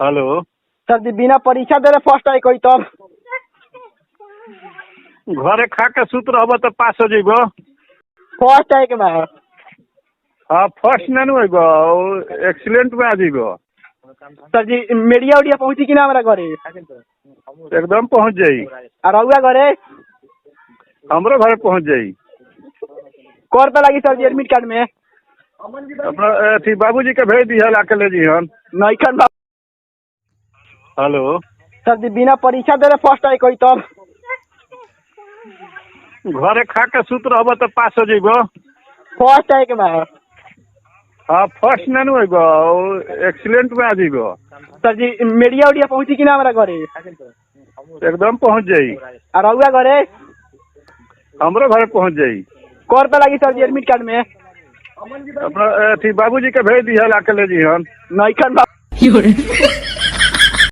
Hello sir जी बिना परीक्षा दे first आई कोई तब घरे खा के सुत रहब तो पास हो जेब। फर्स्ट आई के बाद हाँ फर्स्ट नहीं होगा एक्सीलेंट में आ जेब। सर जी मीडिया उडिया पहुंची कि ना हमारा घरे एकदम पहुंच जाई। और रहुआ घरे हमरो घर पहुंच जाई। कर पे लगी सर जी एडमिट कार्ड में अपना अथी बाबूजी के भेज दिया ला के ले जी हम। नईखन हेलो सर जी बिना परीक्षा दे फर्स्ट आई कोई तब घरे खा के सुत रहब तो पास हो जेब। फर्स्ट आई के बाद हाँ फर्स्ट नहीं होगा एक्सीलेंट में आ जेब। सर जी मीडिया उडिया पहुंची कि ना हमारा घरे एकदम पहुंच जाई। और रहुआ घरे हमरो घर पहुंच जाई। कर पे लगी सर जी एडमिट कार्ड में अपना अथी बाबूजी के भेज दिया ला के ले जी हम। नईखन